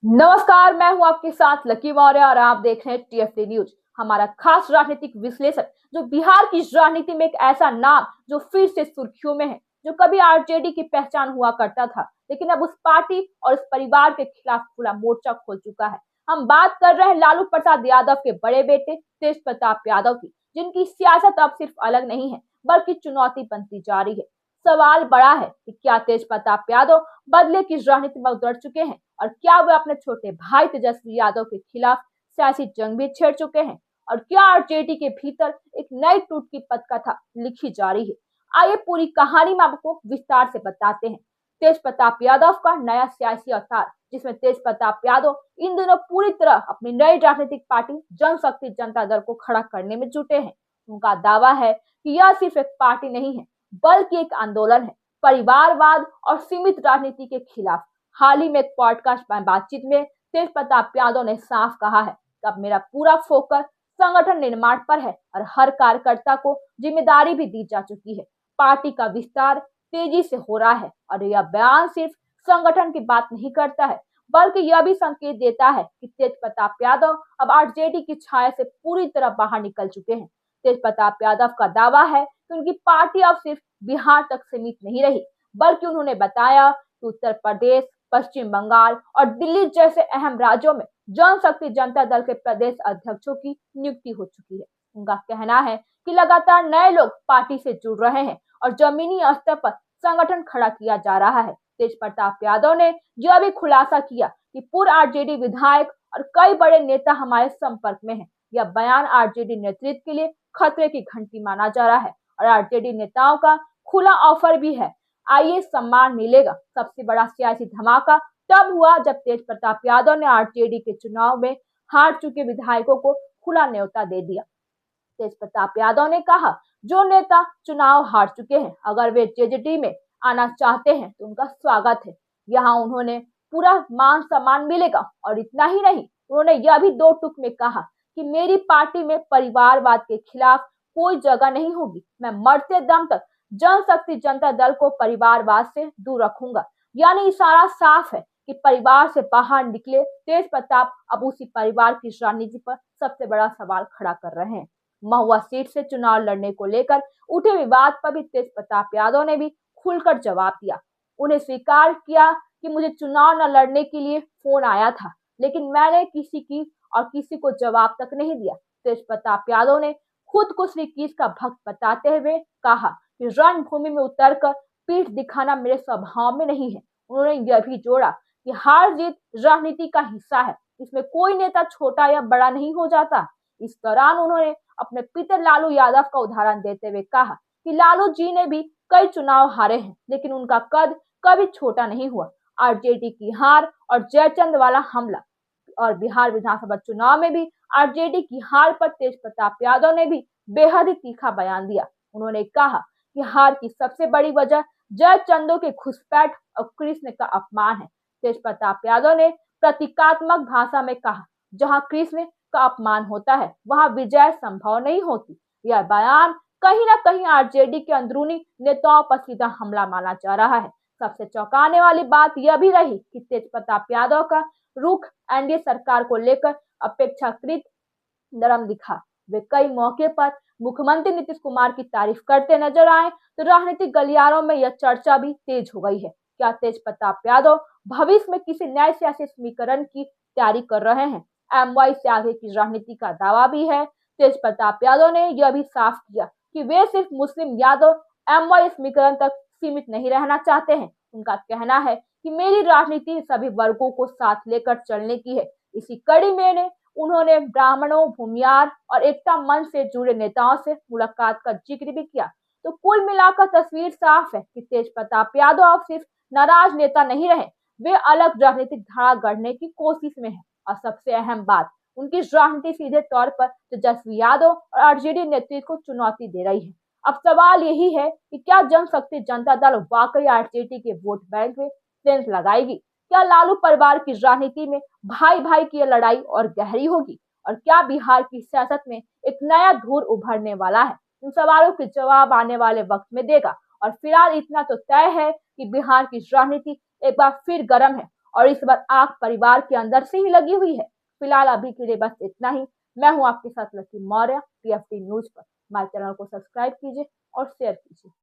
नमस्कार, मैं हूं आपके साथ लकी मौर्य और आप देख रहे हैं टीएफटी न्यूज। हमारा खास राजनीतिक विश्लेषण जो बिहार की राजनीति में एक ऐसा नाम जो फिर से सुर्खियों में है, जो कभी आरजेडी की पहचान हुआ करता था, लेकिन अब उस पार्टी और उस परिवार के खिलाफ खुला मोर्चा खोल चुका है। हम बात कर रहे हैं लालू प्रसाद यादव के बड़े बेटे तेज प्रताप यादव की, जिनकी सियासत अब सिर्फ अलग नहीं है बल्कि चुनौती बनती जा रही है। सवाल बड़ा है कि क्या तेज प्रताप यादव बदले की राजनीति में उतर चुके हैं और क्या वे अपने छोटे भाई तेजस्वी यादव के खिलाफ सियासी जंग भी छेड़ चुके हैं, और क्या आरजेडी के भीतर एक नई टूट की पटकथा लिखी जा रही है। आइए पूरी कहानी में आपको विस्तार से बताते हैं। तेज प्रताप यादव का नया सियासी अवतार, जिसमें तेज प्रताप यादव इन दिनों पूरी तरह अपनी नई राजनीतिक पार्टी जनशक्ति जनता दल को खड़ा करने में जुटे हैं। उनका दावा है कि यह सिर्फ एक पार्टी नहीं है बल्कि एक आंदोलन है, परिवारवाद और सीमित राजनीति के खिलाफ। हाल ही में एक पॉडकास्ट में बातचीत में तेज प्रताप यादव ने साफ कहा है कि अब मेरा पूरा फोकस संगठन निर्माण पर है और हर कार्यकर्ता को जिम्मेदारी भी दी जा चुकी है। पार्टी का विस्तार तेजी से हो रहा है और यह बयान सिर्फ संगठन की बात नहीं करता है बल्कि यह भी संकेत देता है कि तेज प्रताप यादव अब आरजेडी की छाया से पूरी तरह बाहर निकल चुके हैं। तेज प्रताप यादव का दावा है कि उनकी पार्टी अब सिर्फ बिहार तक सीमित नहीं रही, बल्कि उन्होंने बताया कि उत्तर प्रदेश, पश्चिम बंगाल और दिल्ली जैसे अहम राज्यों में जनशक्ति जनता दल के प्रदेश अध्यक्षों की नियुक्ति हो चुकी है। उनका कहना है कि लगातार नए लोग पार्टी से जुड़ रहे हैं और जमीनी स्तर पर संगठन खड़ा किया जा रहा है। तेज प्रताप यादव ने यह भी खुलासा किया कि पूर्व आरजेडी विधायक और कई बड़े नेता हमारे संपर्क में हैं। यह बयान आरजेडी नेतृत्व के लिए खतरे की घंटी माना जा रहा है और आरजेडी नेताओं का खुला ऑफर भी है, आइए सम्मान मिलेगा। सबसे बड़ा सियासी धमाका तब हुआ जब तेज प्रताप यादव ने आरजेडी के चुनाव में हार चुके विधायकों को खुला न्योता दे दिया। तेज प्रताप यादव ने कहा, जो नेता चुनाव हार चुके हैं अगर वे जेजेडी में आना चाहते हैं तो उनका स्वागत है। यहाँ उन्होंने पूरा मान सम्मान मिलेगा और इतना ही नहीं, उन्होंने यह भी दो टूक में कहा कि मेरी पार्टी में परिवारवाद के खिलाफ कोई जगह नहीं होगी। मैं मरते दम तक जनशक्ति जनता दल को परिवारवाद से दूर रखूंगा। यानी इशारा साफ है कि परिवार से बाहर निकले तेज प्रताप अब उसी परिवार की राजनीति पर सबसे बड़ा सवाल खड़ा कर रहे हैं। महुआ सीट से चुनाव लड़ने को लेकर उठे विवाद पर भी तेज प्रताप यादव ने भी खुलकर जवाब दिया। उन्हें स्वीकार किया कि मुझे चुनाव न लड़ने के लिए फोन आया था, लेकिन मैंने किसी को जवाब तक नहीं दिया। तेज प्रताप यादव ने खुद को श्री कृष्ण का भक्त बताते हुए कहा कि रणभूमि में उतरकर पीठ दिखाना मेरे स्वभाव में नहीं है। उन्होंने यह भी जोड़ा कि हार जीत राजनीति का हिस्सा है, इसमें कोई नेता छोटा या बड़ा नहीं हो जाता। इस दौरान उन्होंने अपने पिता लालू यादव का उदाहरण देते हुए कहा कि लालू जी ने भी कई चुनाव हारे हैं, लेकिन उनका कद कभी छोटा नहीं हुआ। आरजेडी की हार और जयचंद वाला हमला और बिहार विधानसभा चुनाव में भी आरजेडी की हार पर तेज प्रताप यादव ने भी बेहद ही तीखा बयान दिया। उन्होंने कहा कि हार की सबसे बड़ी वजह जयचंदों के घुसपैठ और कृष्ण का अपमान है। तेज प्रताप यादव ने प्रतीकात्मक भाषा में कहा, जहां कृष्ण का अपमान होता है वहां विजय संभव नहीं होती। यह बयान कहीं ना कहीं आरजेडी के अंदरूनी नेताओं पर सीधा हमला माना जा रहा है। सबसे चौंकाने वाली बात यह भी रही कि तेज प्रताप यादव का रुख एनडीए सरकार को लेकर अपेक्षाकृत नरम दिखा। वे कई मौके पर मुख्यमंत्री नीतीश कुमार की तारीफ करते नजर आए तो राजनीतिक गलियारों में यह चर्चा भी तेज हो गई है। क्या तेज प्रताप यादव भविष्य में किसी नए सियासी समीकरण की तैयारी कर रहे हैं? एमवाई से आगे की राजनीति का दावा भी है। तेज प्रताप यादव ने यह भी साफ किया कि वे सिर्फ मुस्लिम यादव एमवाई समीकरण तक सीमित नहीं रहना चाहते हैं। उनका कहना है कि मेरी राजनीति सभी वर्गों को साथ लेकर चलने की है। इसी कड़ी में उन्होंने ब्राह्मणों, भूमियार और एकता मंच से जुड़े नेताओं से मुलाकात का जिक्र भी किया। तो कुल मिलाकर तस्वीर साफ है कि तेज प्रताप यादव अब सिर्फ नाराज नेता नहीं रहे, वे अलग राजनीतिक धारा गढ़ने की कोशिश में है। और सबसे अहम बात, उनकी राजनीति सीधे तौर पर तेजस्वी यादव और आरजेडी नेतृत्व को चुनौती दे रही है। अब सवाल यही है कि क्या जनशक्ति जनता दल वाकई आरजेडी के वोट बैंक में सेंस लगाएगी? क्या लालू परिवार की राजनीति में भाई भाई की लड़ाई और गहरी होगी? और क्या बिहार की सियासत में एक नया धुर उभरने वाला है? इन सवालों के जवाब आने वाले वक्त में देगा। और फिलहाल इतना तो तय है कि बिहार की राजनीति एक बार फिर गर्म है और इस बार आग परिवार के अंदर से ही लगी हुई है। फिलहाल अभी के लिए बस इतना ही। मैं हूं आपके साथ लकी मौर्य, टीएफटी न्यूज पर। हमारे चैनल को सब्सक्राइब कीजिए और शेयर कीजिए।